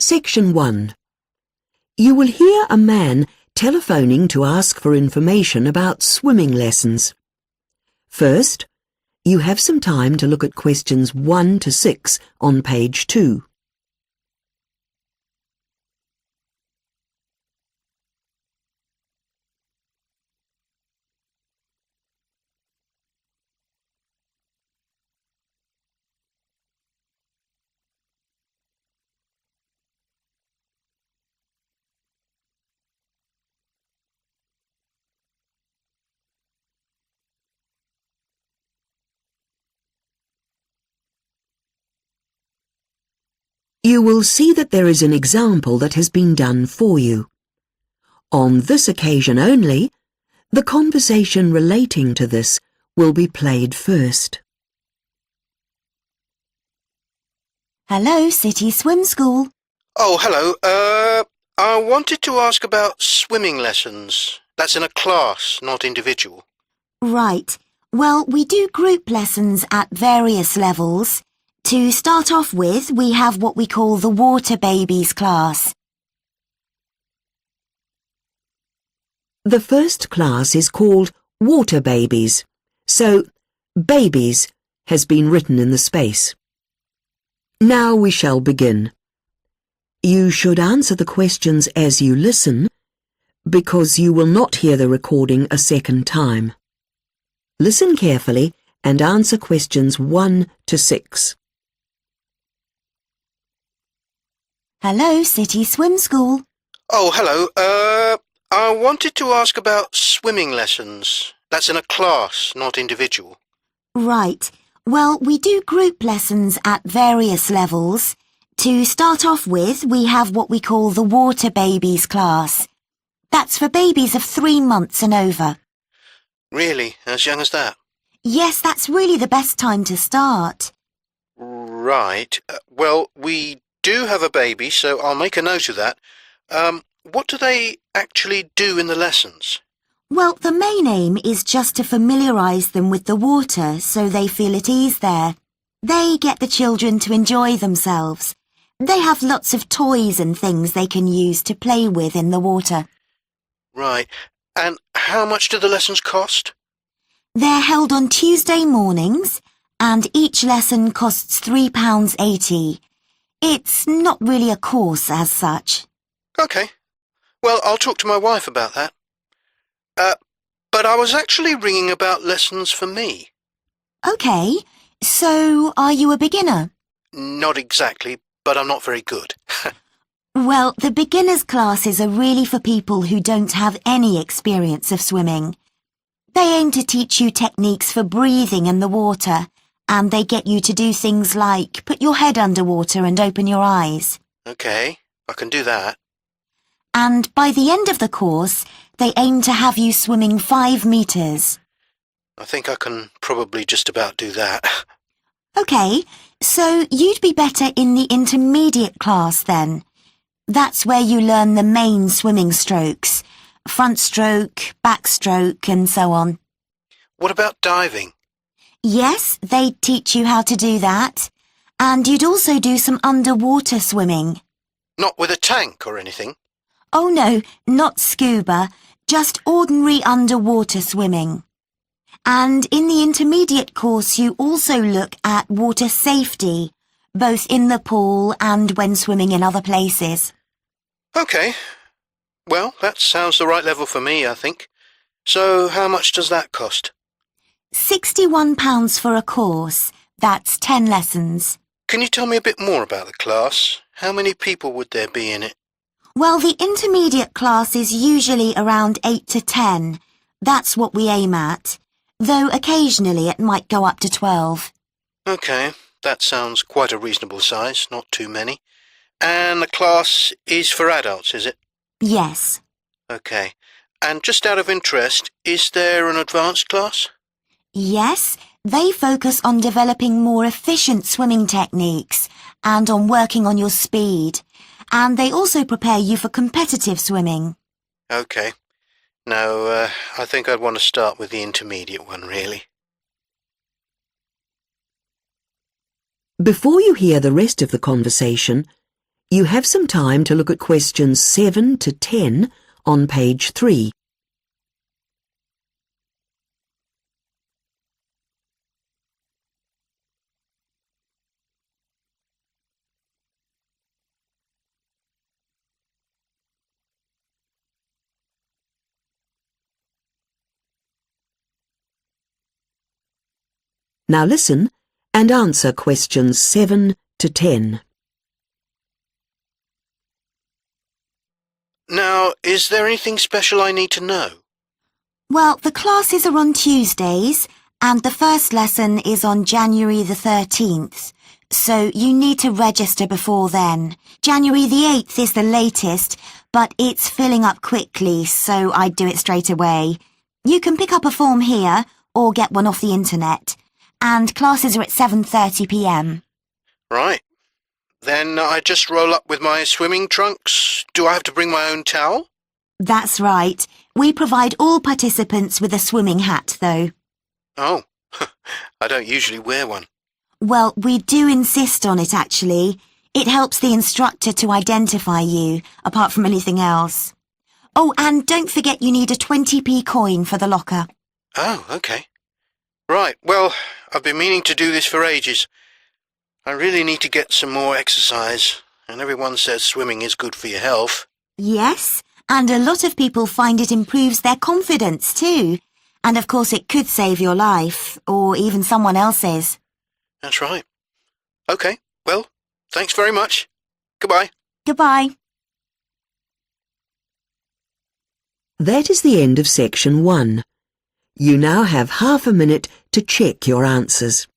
Section 1. You will hear a man telephoning to ask for information about swimming lessons. First, you have some time to look at questions 1 to 6 on page 2. You will see that there is an example that has been done for you. On this occasion only, the conversation relating to this will be played first. Hello, City Swim School. Oh, hello. I wanted to ask about swimming lessons. That's in a class, not individual. Right. Well, we do group lessons at various levels. To start off with, we have what we call the Water Babies class. The first class is called Water Babies, so babies has been written in the space. Now we shall begin. You should answer the questions as you listen, because you will not hear the recording a second time. Listen carefully and answer questions 1 to 6. Hello, City Swim School. Oh, hello. I wanted to ask about swimming lessons. That's in a class, not individual. Right. Well, we do group lessons at various levels. To start off with, we have what we call the Water Babies class. That's for babies of 3 months and over. Really? As young as that? Yes, that's really the best time to start. Right. Well, we do have a baby, so I'll make a note of that. What do they actually do in the lessons? Well, the main aim is just to familiarise them with the water so they feel at ease there. They get the children to enjoy themselves. They have lots of toys and things they can use to play with in the water. Right. And how much do the lessons cost? They're held on Tuesday mornings, and each lesson costs £3.80. It's not really a course as such. OK. Well, I'll talk to my wife about that. But I was actually ringing about lessons for me. OK, so are you a beginner? Not exactly, but I'm not very good. Well, the beginners' classes are really for people who don't have any experience of swimming. They aim to teach you techniques for breathing in the water, and they get you to do things like put your head underwater and open your eyes. OK, I can do that. And by the end of the course, they aim to have you swimming 5 metres. I think I can probably just about do that. OK, so you'd be better in the intermediate class then. That's where you learn the main swimming strokes, front stroke, backstroke and so on. What about diving? Yes, they'd teach you how to do that. And you'd also do some underwater swimming. Not with a tank or anything? Oh no, not scuba, just ordinary underwater swimming. And in the intermediate course you also look at water safety, both in the pool and when swimming in other places. OK. Well, that sounds the right level for me, I think. So how much does that cost? £61 for a course. That's 10 lessons. Can you tell me a bit more about the class? How many people would there be in it? Well, the intermediate class is usually around 8 to 10. That's what we aim at, though occasionally it might go up to 12. OK, that sounds quite a reasonable size, not too many. And the class is for adults, is it? Yes. OK. And just out of interest, is there an advanced class? Yes, they focus on developing more efficient swimming techniques and on working on your speed. And they also prepare you for competitive swimming. OK. No, I think I'd want to start with the intermediate one, really. Before you hear the rest of the conversation, You have some time to look at questions 7 to 10 on page 3. Now listen and answer questions 7 to 10. Now, is there anything special I need to know? Well, the classes are on Tuesdays, and the first lesson is on January the 13th. So you need to register before then. January the 8th is the latest, but it's filling up quickly, so I'd do it straight away. You can pick up a form here, or get one off the internet. And classes are at 7:30 p.m. Right. Then I just roll up with my swimming trunks. Do I have to bring my own towel? That's right. We provide all participants with a swimming hat, though. Oh, I don't usually wear one. Well, we do insist on it, actually. It helps the instructor to identify you, apart from anything else. Oh, and don't forget you need a 20p coin for the locker. Oh, okay. Right, well, I've been meaning to do this for ages. I really need to get some more exercise, and everyone says swimming is good for your health. Yes, and a lot of people find it improves their confidence too. And of course it could save your life, or even someone else's. That's right. Okay, well, thanks very much. Goodbye. Goodbye. That is the end of section 1. You now have half a minute to check your answers.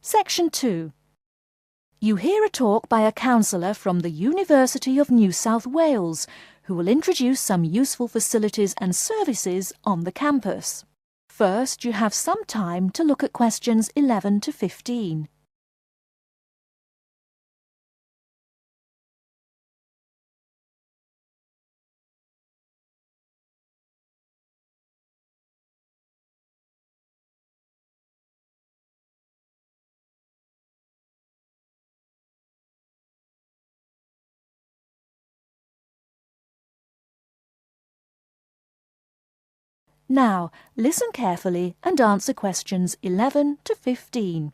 Section 2. You hear a talk by a counsellor from the University of New South Wales, who will introduce some useful facilities and services on the campus. First, you have some time to look at questions 11 to 15. Now, listen carefully and answer questions 11 to 15.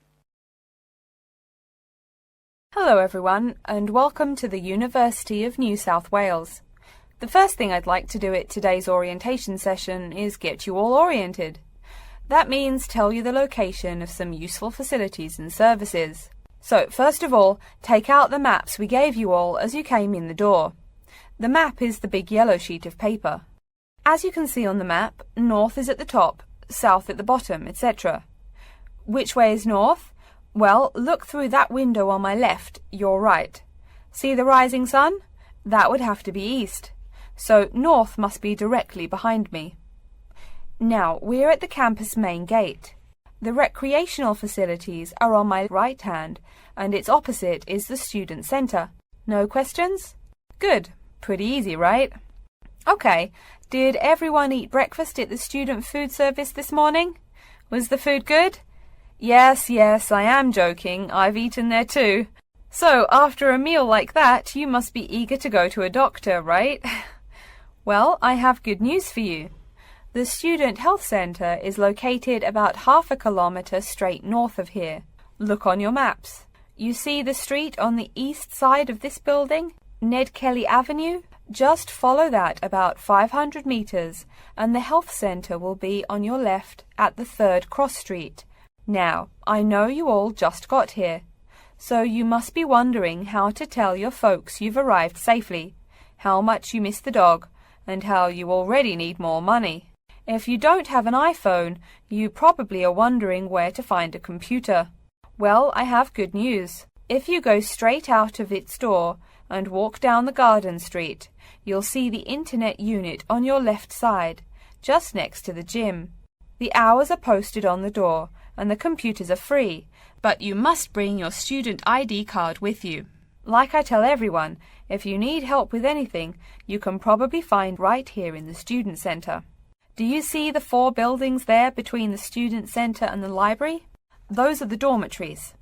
Hello everyone, and welcome to the University of New South Wales. The first thing I'd like to do at today's orientation session is get you all oriented. That means tell you the location of some useful facilities and services. So, first of all, take out the maps we gave you all as you came in the door. The map is the big yellow sheet of paper. As you can see on the map, north is at the top, south at the bottom, etc. Which way is north? Well, look through that window on my left, your right. See the rising sun? That would have to be east. So north must be directly behind me. Now, we're at the campus main gate. The recreational facilities are on my right hand, and its opposite is the student centre. No questions? Good. Pretty easy, right? Okay. Did everyone eat breakfast at the student food service this morning? Was the food good? Yes, I am joking. I've eaten there too. So, after a meal like that, you must be eager to go to a doctor, right? Well, I have good news for you. The Student Health Centre is located about half a kilometre straight north of here. Look on your maps. You see the street on the east side of this building? Ned Kelly Avenue? Just follow that about 500 metres and the health centre will be on your left at the 3rd cross street. Now, I know you all just got here, so you must be wondering how to tell your folks you've arrived safely, how much you miss the dog, and how you already need more money. If you don't have an iPhone, you probably are wondering where to find a computer. Well, I have good news. If you go straight out of its door and walk down the garden street, you'll see the internet unit on your left side, just next to the gym. The hours are posted on the door and the computers are free, but you must bring your student ID card with you. Like I tell everyone, if you need help with anything, you can probably find right here in the Student Centre. Do you see the 4 buildings there between the Student Centre and the library? Those are the dormitories.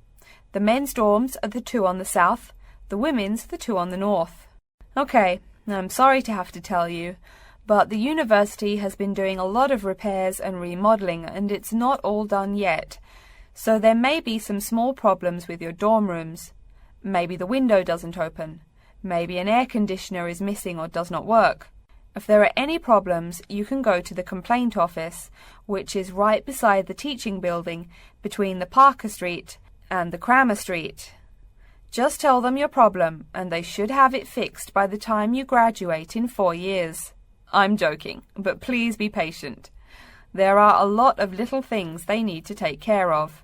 The men's dorms are the 2 on the south, the women's the 2 on the north. Okay, I'm sorry to have to tell you, but the university has been doing a lot of repairs and remodelling and it's not all done yet. So there may be some small problems with your dorm rooms. Maybe the window doesn't open. Maybe an air conditioner is missing or does not work. If there are any problems, you can go to the complaint office, which is right beside the teaching building between the Parker Street and the Cramer Street. Just tell them your problem and they should have it fixed by the time you graduate in 4 years. I'm joking, but please be patient. There are a lot of little things they need to take care of.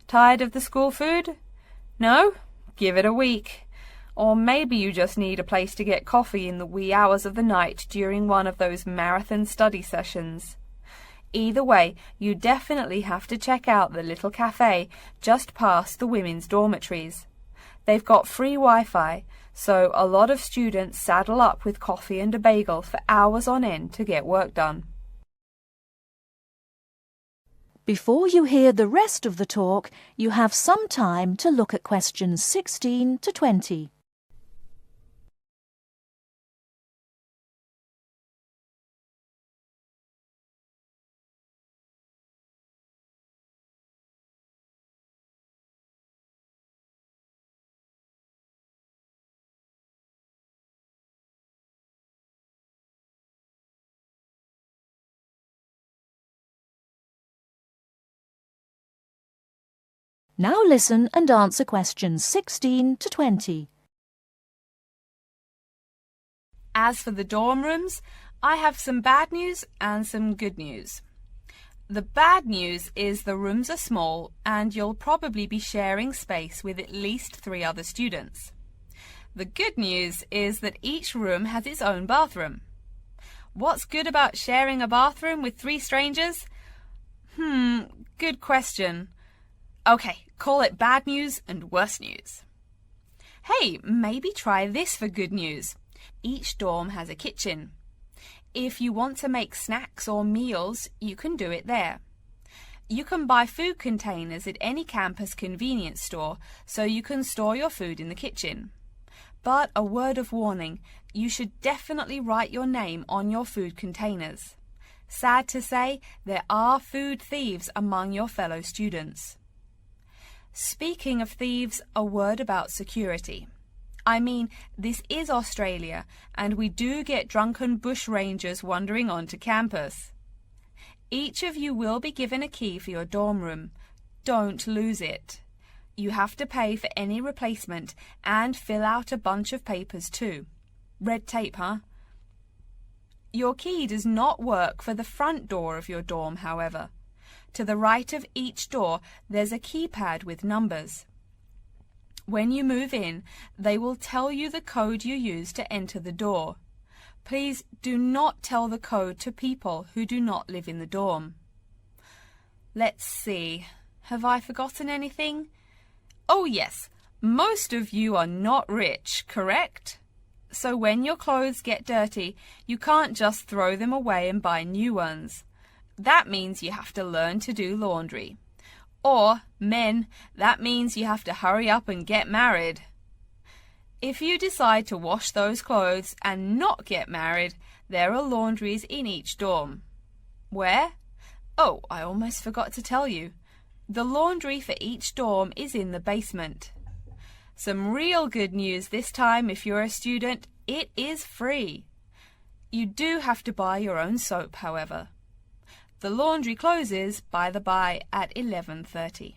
Tired of the school food? No? Give it a week. Or maybe you just need a place to get coffee in the wee hours of the night during one of those marathon study sessions. Either way, you definitely have to check out the little cafe just past the women's dormitories. They've got free Wi-Fi, so a lot of students saddle up with coffee and a bagel for hours on end to get work done. Before you hear the rest of the talk, you have some time to look at questions 16 to 20. Now listen and answer questions 16 to 20. As for the dorm rooms, I have some bad news and some good news. The bad news is the rooms are small and you'll probably be sharing space with at least 3 other students. The good news is that each room has its own bathroom. What's good about sharing a bathroom with 3 strangers? Good question. Okay, call it bad news and worse news. Hey, maybe try this for good news. Each dorm has a kitchen. If you want to make snacks or meals, you can do it there. You can buy food containers at any campus convenience store, so you can store your food in the kitchen. But a word of warning, you should definitely write your name on your food containers. Sad to say, there are food thieves among your fellow students. Speaking of thieves, a word about security. I mean, this is Australia, and we do get drunken bush rangers wandering onto campus. Each of you will be given a key for your dorm room. Don't lose it. You have to pay for any replacement and fill out a bunch of papers too. Red tape, huh? Your key does not work for the front door of your dorm, however. To the right of each door, there's a keypad with numbers. When you move in, they will tell you the code you use to enter the door. Please do not tell the code to people who do not live in the dorm. Let's see. Have I forgotten anything? Oh yes, most of you are not rich, correct? So when your clothes get dirty, you can't just throw them away and buy new ones. That means you have to learn to do laundry. Or, men, that means you have to hurry up and get married. If you decide to wash those clothes and not get married, there are laundries in each dorm. Where? Oh, I almost forgot to tell you. The laundry for each dorm is in the basement. Some real good news this time if you're a student, it is free. You do have to buy your own soap, however. The laundry closes, by the by, at 11:30.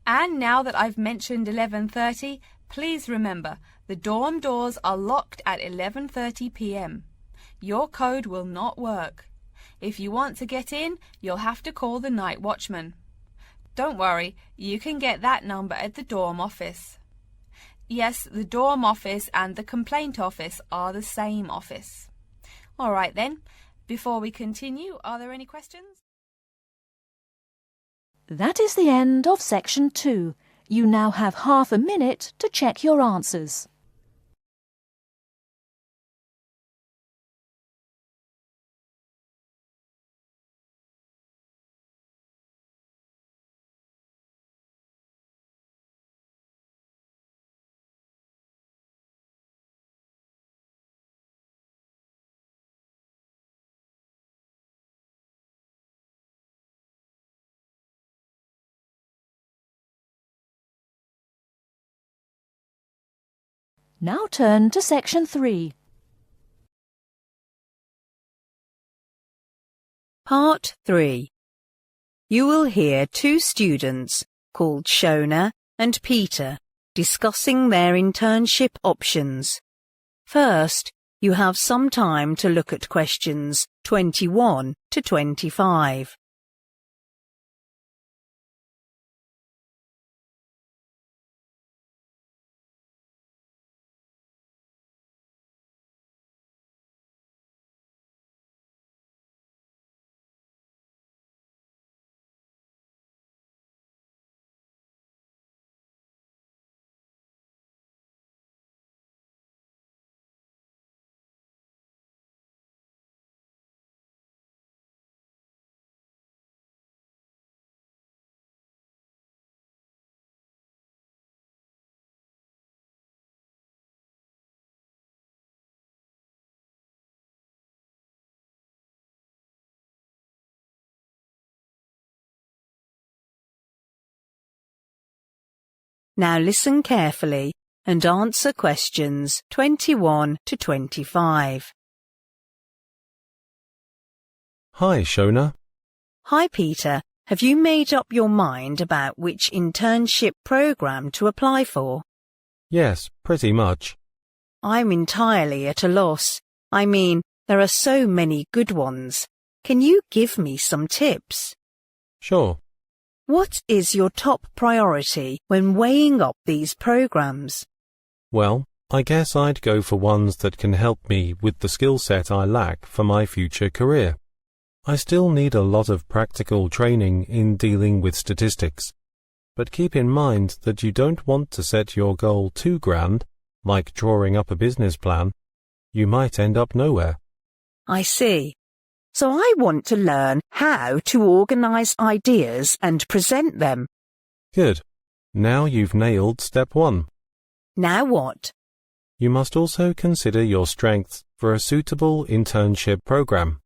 And now that I've mentioned 11:30, please remember, the dorm doors are locked at 11:30 p.m. Your code will not work. If you want to get in, you'll have to call the night watchman. Don't worry, you can get that number at the dorm office. Yes, the dorm office and the complaint office are the same office. All right then. Before we continue, are there any questions? That is the end of section 2. You now have half a minute to check your answers. Now turn to section 3. Part 3. You will hear two students called Shona and Peter discussing their internship options. First, you have some time to look at questions 21 to 25. Now listen carefully and answer questions 21 to 25. Hi, Shona. Hi, Peter. Have you made up your mind about which internship program to apply for? Yes, pretty much. I'm entirely at a loss. I mean, there are so many good ones. Can you give me some tips? Sure. What is your top priority when weighing up these programs? Well, I guess I'd go for ones that can help me with the skill set I lack for my future career. I still need a lot of practical training in dealing with statistics. But keep in mind that you don't want to set your goal too grand, like drawing up a business plan. You might end up nowhere. I see. So I want to learn how to organize ideas and present them. Good. Now you've nailed step 1. Now what? You must also consider your strengths for a suitable internship program.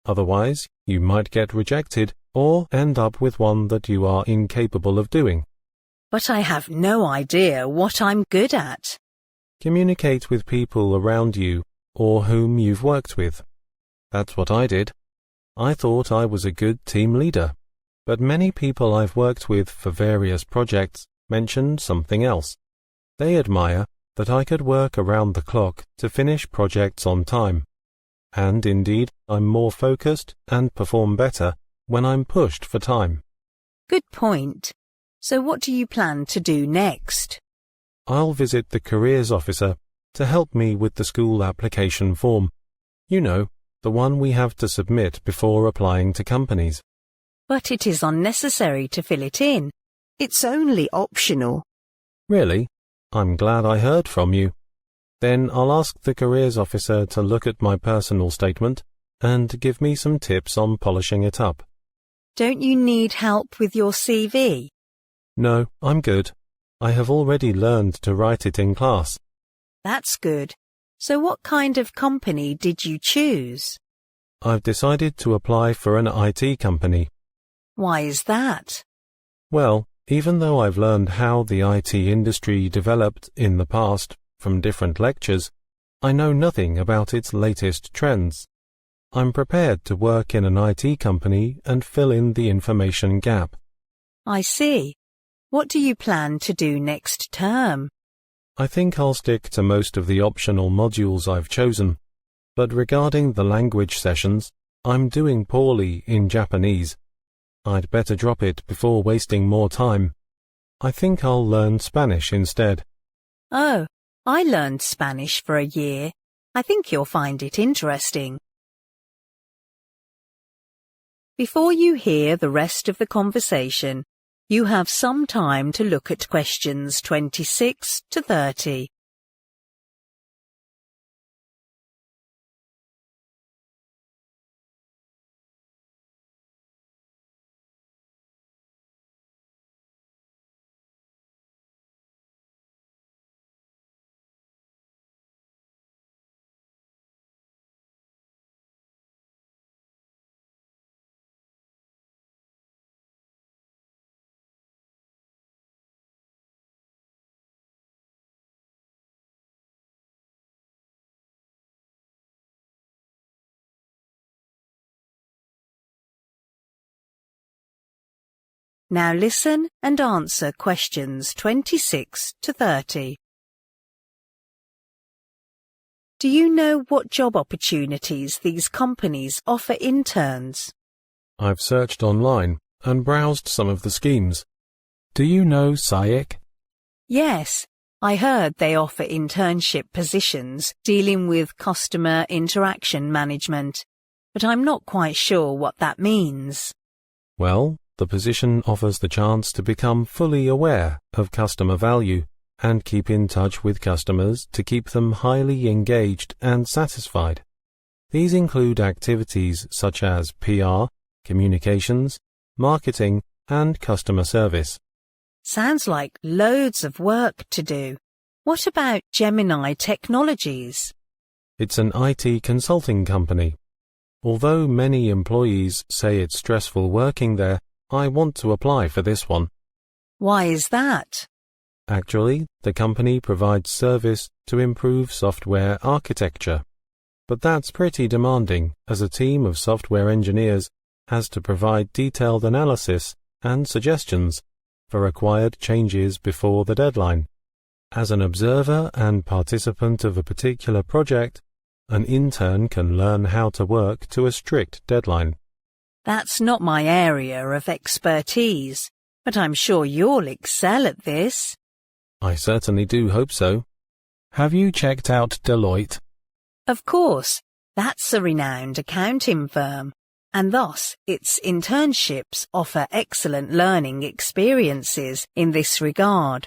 Otherwise, you might get rejected or end up with one that you are incapable of doing. But I have no idea what I'm good at. Communicate with people around you or whom you've worked with. That's what I did. I thought I was a good team leader, but many people I've worked with for various projects mentioned something else. They admire that I could work around the clock to finish projects on time. And indeed, I'm more focused and perform better when I'm pushed for time. Good point. So what do you plan to do next? I'll visit the careers officer to help me with the school application form. You know, the one we have to submit before applying to companies. But it is unnecessary to fill it in. It's only optional. Really? I'm glad I heard from you. Then I'll ask the careers officer to look at my personal statement and give me some tips on polishing it up. Don't you need help with your CV? No, I'm good. I have already learned to write it in class. That's good. So what kind of company did you choose? I've decided to apply for an IT company. Why is that? Well, even though I've learned how the IT industry developed in the past from different lectures, I know nothing about its latest trends. I'm prepared to work in an IT company and fill in the information gap. I see. What do you plan to do next term? I think I'll stick to most of the optional modules I've chosen, but regarding the language sessions, I'm doing poorly in Japanese. I'd better drop it before wasting more time. I think I'll learn Spanish instead. Oh, I learned Spanish for a year. I think you'll find it interesting. Before you hear the rest of the conversation, You have some time to look at questions 26 to 30. Now listen and answer questions 26 to 30. Do you know what job opportunities these companies offer interns? I've searched online and browsed some of the schemes. Do you know SAIC? Yes, I heard they offer internship positions dealing with customer interaction management, but I'm not quite sure what that means. Well, the position offers the chance to become fully aware of customer value and keep in touch with customers to keep them highly engaged and satisfied. These include activities such as PR, communications, marketing, and customer service. Sounds like loads of work to do. What about Gemini Technologies? It's an IT consulting company. Although many employees say it's stressful working there, I want to apply for this one. Why is that? Actually, the company provides service to improve software architecture. But that's pretty demanding, as a team of software engineers has to provide detailed analysis and suggestions for required changes before the deadline. As an observer and participant of a particular project, an intern can learn how to work to a strict deadline. That's not my area of expertise, but I'm sure you'll excel at this. I certainly do hope so. Have you checked out Deloitte? Of course, that's a renowned accounting firm, and thus its internships offer excellent learning experiences in this regard.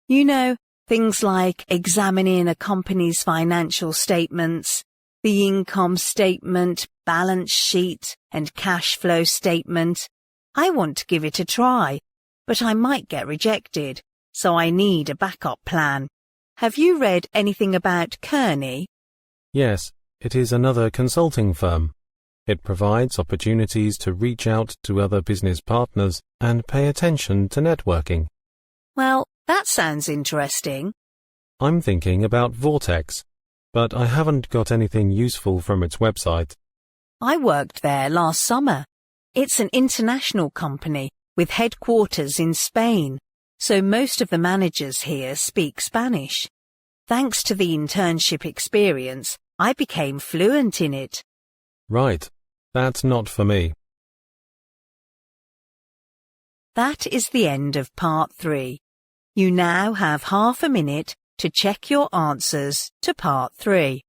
You know, things like examining a company's financial statements, the income statement, balance sheet, and cash flow statement. I want to give it a try, but I might get rejected, so I need a backup plan. Have you read anything about Kearney? Yes, it is another consulting firm. It provides opportunities to reach out to other business partners and pay attention to networking. Well, that sounds interesting. I'm thinking about Vortex, but I haven't got anything useful from its website. I worked there last summer. It's an international company with headquarters in Spain, so most of the managers here speak Spanish. Thanks to the internship experience, I became fluent in it. Right, that's not for me. That is the end of part 3. You now have half a minute to check your answers to part 3.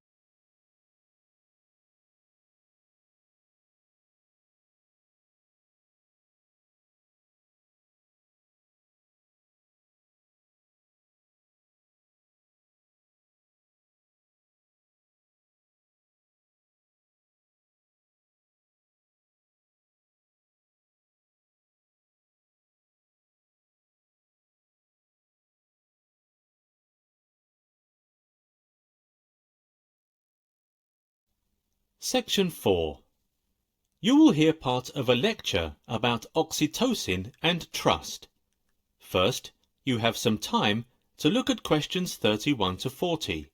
Section 4. You will hear part of a lecture about oxytocin and trust. First, you have some time to look at questions 31 to 40.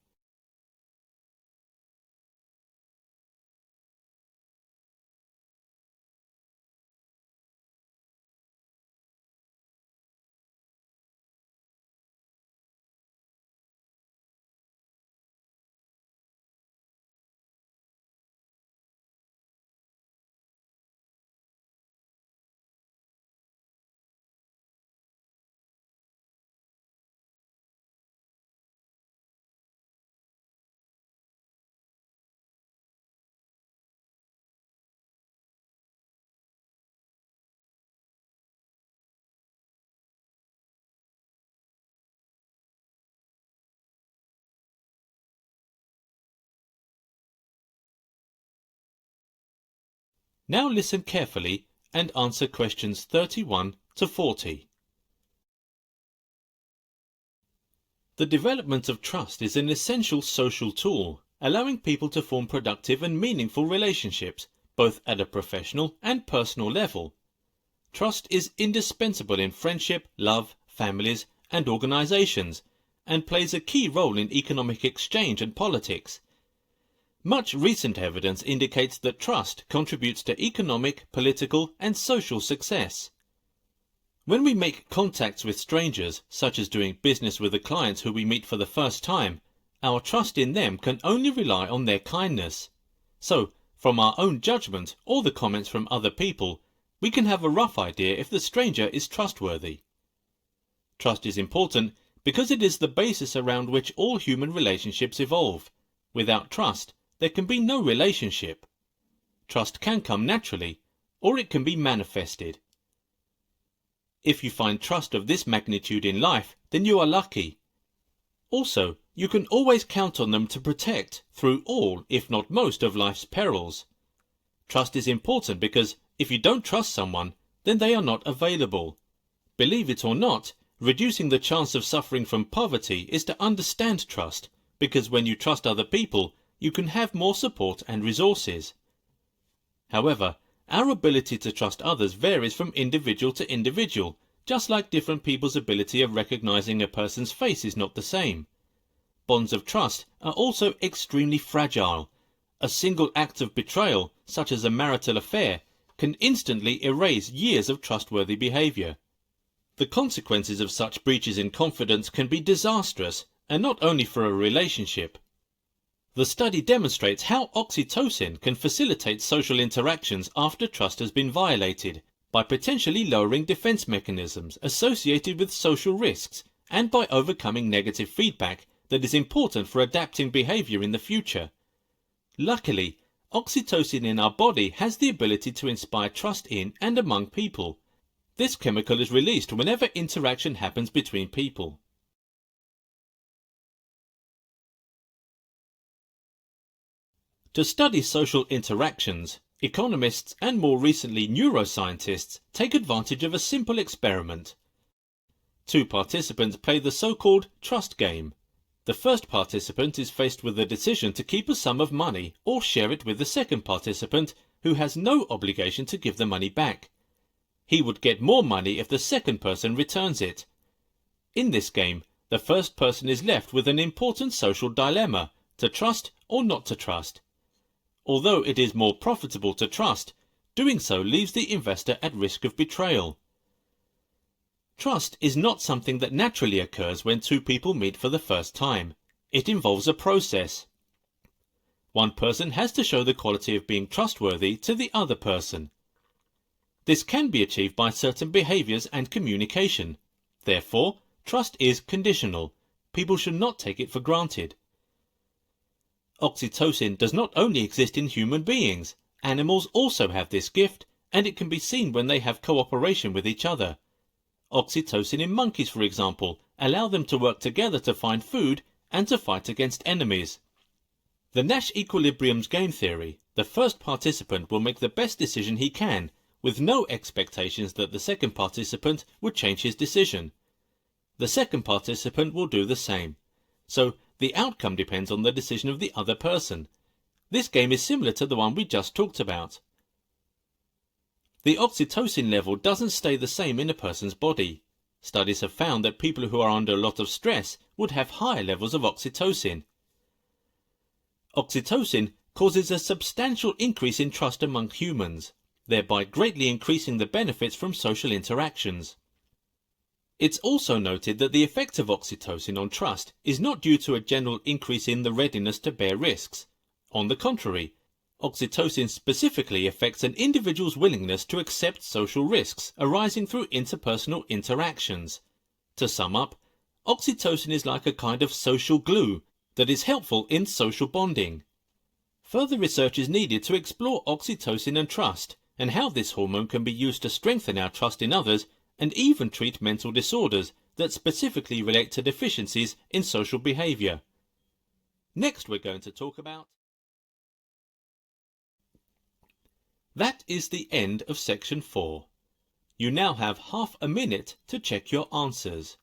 Now listen carefully and answer questions 31 to 40. The development of trust is an essential social tool, allowing people to form productive and meaningful relationships, both at a professional and personal level. Trust is indispensable in friendship, love, families, and organizations, and plays a key role in economic exchange and politics. Much recent evidence indicates that trust contributes to economic, political, and social success. When we make contacts with strangers, such as doing business with a client who we meet for the first time, our trust in them can only rely on their kindness. So, from our own judgment or the comments from other people, we can have a rough idea if the stranger is trustworthy. Trust is important because it is the basis around which all human relationships evolve. Without trust, there can be no relationship. Trust can come naturally, or it can be manifested. If you find trust of this magnitude in life, then you are lucky. Also, you can always count on them to protect through all, if not most, of life's perils. Trust is important because if you don't trust someone, then they are not available. Believe it or not, reducing the chance of suffering from poverty is to understand trust, because when you trust other people, you can have more support and resources. However, our ability to trust others varies from individual to individual, just like different people's ability of recognizing a person's face is not the same. Bonds of trust are also extremely fragile. A single act of betrayal, such as a marital affair, can instantly erase years of trustworthy behavior. The consequences of such breaches in confidence can be disastrous, and not only for a relationship. The study demonstrates how oxytocin can facilitate social interactions after trust has been violated, by potentially lowering defense mechanisms associated with social risks and by overcoming negative feedback that is important for adapting behavior in the future. Luckily, oxytocin in our body has the ability to inspire trust in and among people. This chemical is released whenever interaction happens between people. To study social interactions, economists and more recently neuroscientists take advantage of a simple experiment. Two participants play the so-called trust game. The first participant is faced with the decision to keep a sum of money or share it with the second participant who has no obligation to give the money back. He would get more money if the second person returns it. In this game, the first person is left with an important social dilemma, to trust or not to trust. Although it is more profitable to trust, doing so leaves the investor at risk of betrayal. Trust is not something that naturally occurs when two people meet for the first time. It involves a process. One person has to show the quality of being trustworthy to the other person. This can be achieved by certain behaviors and communication. Therefore, trust is conditional. People should not take it for granted. Oxytocin does not only exist in human beings. Animals also have this gift, and it can be seen when they have cooperation with each other. Oxytocin in monkeys, for example, allow them to work together to find food and to fight against enemies. The Nash equilibrium's game theory, the first participant will make the best decision he can, with no expectations that the second participant would change his decision. The second participant will do the same. So, the outcome depends on the decision of the other person. This game is similar to the one we just talked about. The oxytocin level doesn't stay the same in a person's body. Studies have found that people who are under a lot of stress would have higher levels of oxytocin. Oxytocin causes a substantial increase in trust among humans, thereby greatly increasing the benefits from social interactions. It's also noted that the effect of oxytocin on trust is not due to a general increase in the readiness to bear risks. On the contrary, oxytocin specifically affects an individual's willingness to accept social risks arising through interpersonal interactions. To sum up, oxytocin is like a kind of social glue that is helpful in social bonding. Further research is needed to explore oxytocin and trust, and how this hormone can be used to strengthen our trust in others and even treat mental disorders that specifically relate to deficiencies in social behavior. Next we're going to talk about That is the end of section 4. You now have half a minute to check your answers.